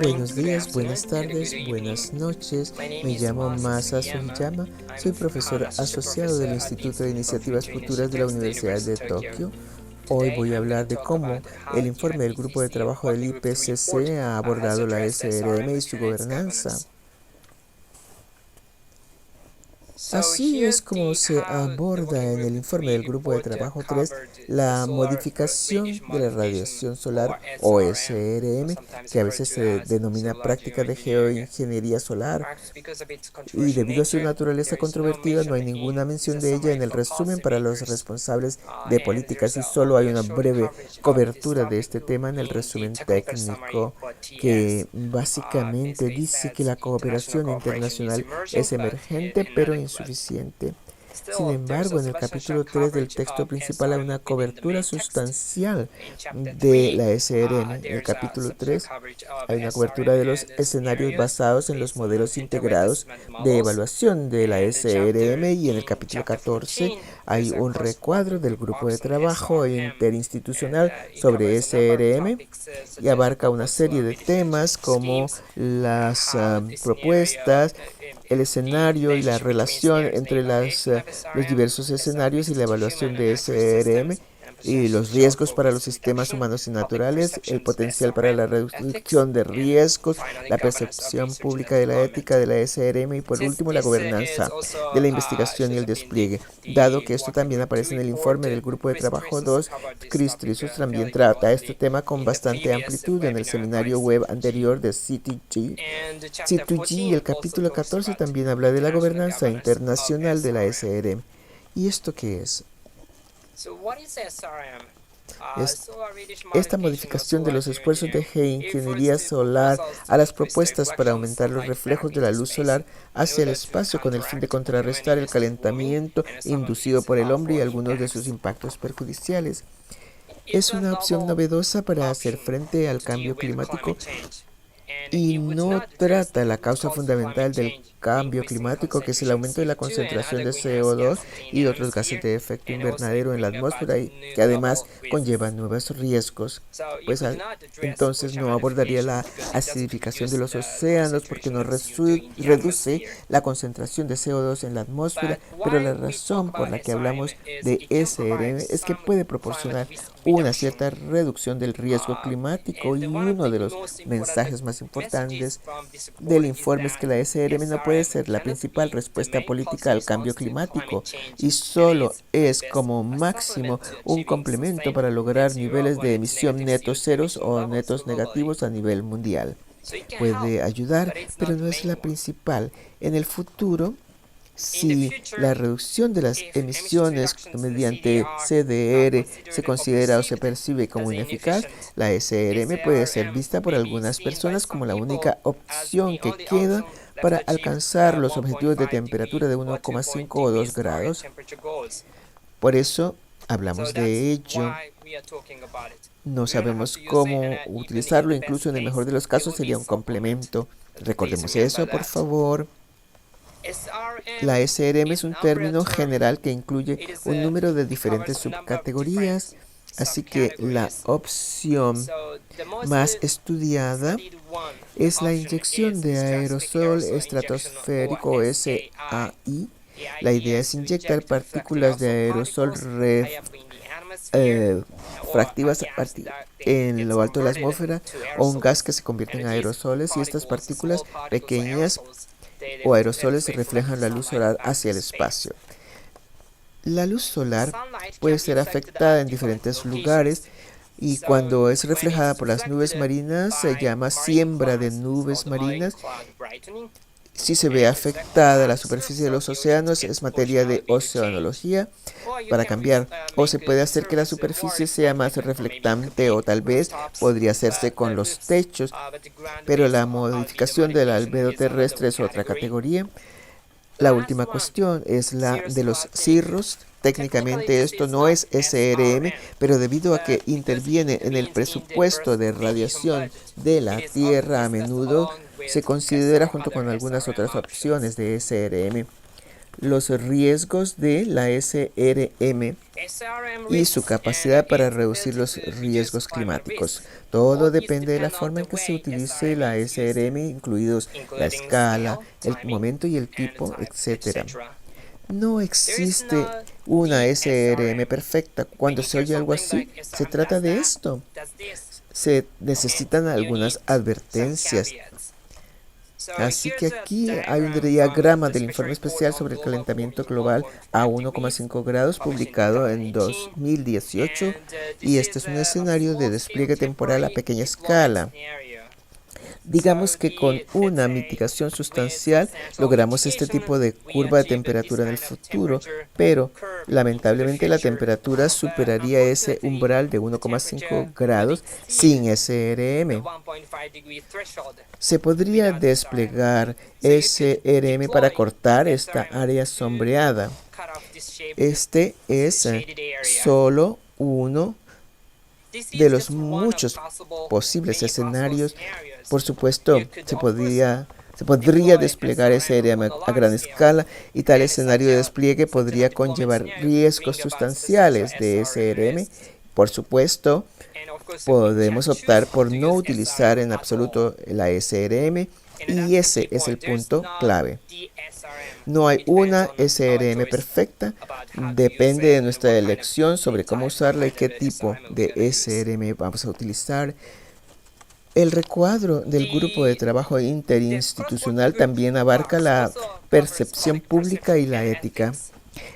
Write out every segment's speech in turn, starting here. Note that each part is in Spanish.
Buenos días, buenas tardes, buenas noches. Me llamo Masa Sugiyama. Soy profesor asociado del Instituto de Iniciativas Futuras de la Universidad de Tokio. Hoy voy a hablar de cómo el informe del grupo de trabajo del IPCC ha abordado la SRM y su gobernanza. Así es como se aborda en el informe del Grupo de Trabajo 3 la modificación de la radiación solar o SRM, que a veces se denomina práctica de geoingeniería solar, y debido a su naturaleza controvertida no hay ninguna mención de ella en el resumen para los responsables de políticas y solo hay una breve cobertura de este tema en el resumen técnico que básicamente dice que la cooperación internacional es emergente pero insuficiente. Sin embargo, en el capítulo 3 del texto principal hay una cobertura sustancial de la SRM. En el capítulo 3 hay una cobertura de los escenarios basados en los modelos integrados de evaluación de la SRM y en el capítulo 14 hay un recuadro del grupo de trabajo interinstitucional sobre SRM y abarca una serie de temas como las propuestas, el escenario y la relación entre los diversos escenarios y la evaluación de SRM y los riesgos para los sistemas humanos y naturales, el potencial para la reducción de riesgos, la percepción pública de la ética de la SRM y por último la gobernanza de la investigación y el despliegue. Dado que esto también aparece en el informe del grupo de trabajo 2, Chris Trisus también trata este tema con bastante amplitud en el seminario web anterior de C2G. C2G, el capítulo 14 también habla de la gobernanza internacional de la SRM. ¿Y esto qué es? Esta modificación de los esfuerzos de geoingeniería solar a las propuestas para aumentar los reflejos de la luz solar hacia el espacio con el fin de contrarrestar el calentamiento inducido por el hombre y algunos de sus impactos perjudiciales. Es una opción novedosa para hacer frente al cambio climático y no trata la causa fundamental del cambio climático, que es el aumento de la concentración de CO2 y otros gases de efecto invernadero en la atmósfera y que además conllevan nuevos riesgos. Pues entonces no abordaría la acidificación de los océanos porque no reduce la concentración de CO2 en la atmósfera, pero la razón por la que hablamos de SRM es que puede proporcionar una cierta reducción del riesgo climático y uno de los mensajes más importantes del informe es que la SRM no puede ser la principal respuesta política al cambio climático y solo es como máximo un complemento para lograr niveles de emisión netos ceros o netos negativos a nivel mundial. Puede ayudar, pero no es la principal. En el futuro, si la reducción de las emisiones mediante CDR se considera o se percibe como ineficaz, la SRM puede ser vista por algunas personas como la única opción que queda para alcanzar los objetivos de temperatura de 1,5 o 2 grados. Por eso hablamos de ello. No sabemos cómo utilizarlo, incluso en el mejor de los casos sería un complemento. Recordemos eso, por favor. La SRM es un término general que incluye un número de diferentes subcategorías, así que la opción más estudiada es la inyección de aerosol estratosférico o SAI. La idea es inyectar partículas de aerosol fractivas en lo alto de la atmósfera o un gas que se convierte en aerosoles y estas partículas pequeñas o aerosoles reflejan la luz solar hacia el espacio. La luz solar puede ser afectada en diferentes lugares y cuando es reflejada por las nubes marinas se llama siembra de nubes marinas. Si se ve afectada la superficie de los océanos es materia de oceanología para cambiar, o se puede hacer que la superficie sea más reflectante o tal vez podría hacerse con los techos, pero la modificación del albedo terrestre es otra categoría. La última cuestión es la de los cirros. Técnicamente esto no es SRM, pero debido a que interviene en el presupuesto de radiación de la Tierra a menudo se considera junto con algunas otras opciones de SRM. los riesgos de la SRM y su capacidad para reducir los riesgos climáticos. Todo depende de la forma en que se utilice la SRM, incluidos la escala, el momento y el tipo, etc. No existe una SRM perfecta. Cuando se oye algo así, se trata de esto. Se necesitan algunas advertencias. Así que aquí hay un diagrama del informe especial sobre el calentamiento global a 1,5 grados publicado en 2018 y este es un escenario de despliegue temporal a pequeña escala. Digamos que con una mitigación sustancial logramos este tipo de curva de temperatura en el futuro, pero lamentablemente la temperatura superaría ese umbral de 1,5 grados sin SRM. Se podría desplegar SRM para cortar esta área sombreada. Este es solo uno de los muchos posibles escenarios. Por supuesto, se podría desplegar SRM a gran escala y tal escenario de despliegue podría conllevar riesgos sustanciales de SRM. Por supuesto, podemos optar por no utilizar en absoluto la SRM y ese es el punto clave. No hay una SRM perfecta, depende de nuestra elección sobre cómo usarla y qué tipo de SRM vamos a utilizar. El recuadro del grupo de trabajo interinstitucional también abarca la percepción pública y la ética.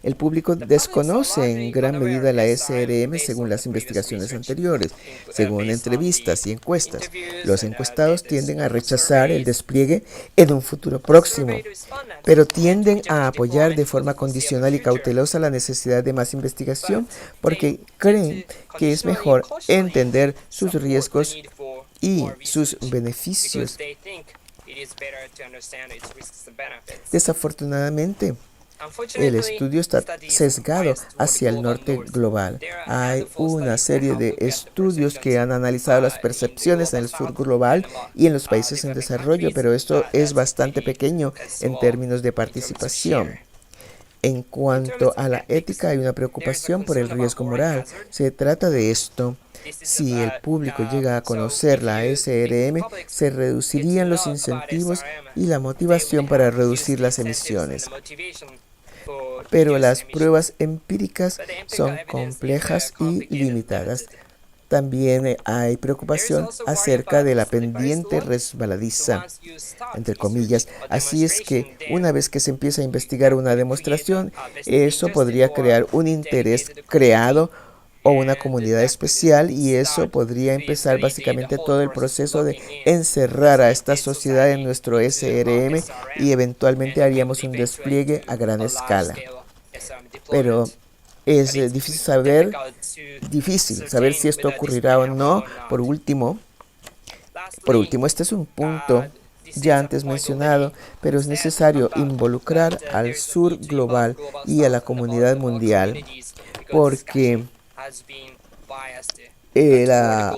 El público desconoce en gran medida la SRM según las investigaciones anteriores, según entrevistas y encuestas. Los encuestados tienden a rechazar el despliegue en un futuro próximo, pero tienden a apoyar de forma condicional y cautelosa la necesidad de más investigación porque creen que es mejor entender sus riesgos y sus beneficios. Desafortunadamente, el estudio está sesgado hacia el norte global. Hay una serie de estudios que han analizado las percepciones en el sur global y en los países en desarrollo, pero esto es bastante pequeño en términos de participación. En cuanto a la ética, hay una preocupación por el riesgo moral. Se trata de esto. Si el público llega a conocer la SRM, se reducirían los incentivos y la motivación para reducir las emisiones. Pero las pruebas empíricas son complejas y limitadas. También hay preocupación acerca de la pendiente resbaladiza, entre comillas. Así es que una vez que se empieza a investigar una demostración, eso podría crear un interés creado o una comunidad especial y eso podría empezar básicamente todo el proceso de encerrar a esta sociedad en nuestro SRM y eventualmente haríamos un despliegue a gran escala. Pero es difícil saber si esto ocurrirá o no. Por último, este es un punto ya antes mencionado, pero es necesario involucrar al sur global y a la comunidad mundial porque la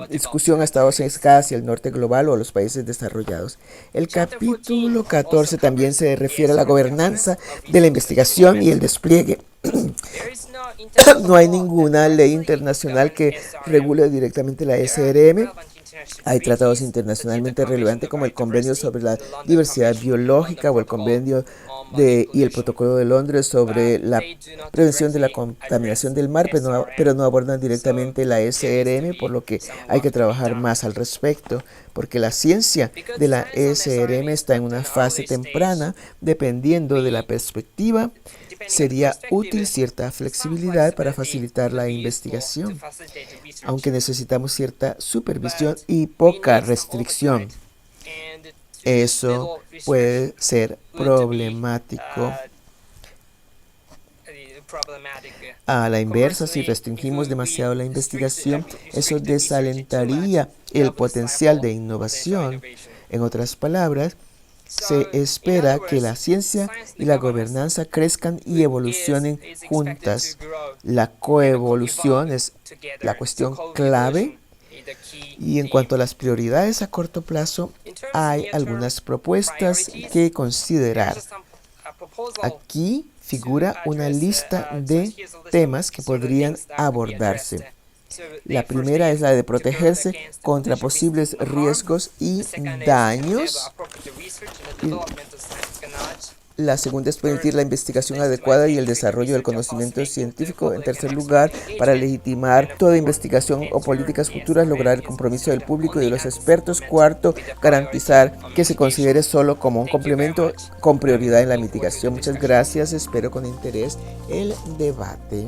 discusión ha estado sesgada hacia el norte global o a los países desarrollados. El capítulo 14 también se refiere a la gobernanza de la investigación y el despliegue. No hay ninguna ley internacional que regule directamente la SRM. Hay tratados internacionalmente relevantes como el Convenio sobre la Diversidad Biológica o el Convenio y el Protocolo de Londres sobre la prevención de la contaminación del mar, pero no abordan directamente la SRM, por lo que hay que trabajar más al respecto, porque la ciencia de la SRM está en una fase temprana, dependiendo de la perspectiva. Sería útil cierta flexibilidad para facilitar la investigación, aunque necesitamos cierta supervisión y poca restricción. Eso puede ser problemático. A la inversa, si restringimos demasiado la investigación, eso desalentaría el potencial de innovación. En otras palabras, se espera que la ciencia y la gobernanza crezcan y evolucionen juntas. La coevolución es la cuestión clave. Y en cuanto a las prioridades a corto plazo, hay algunas propuestas que considerar. Aquí figura una lista de temas que podrían abordarse. La primera es la de protegerse contra posibles riesgos y daños. La segunda es permitir la investigación adecuada y el desarrollo del conocimiento científico. En tercer lugar, para legitimar toda investigación o políticas futuras, lograr el compromiso del público y de los expertos. Cuarto, garantizar que se considere solo como un complemento con prioridad en la mitigación. Muchas gracias, espero con interés el debate.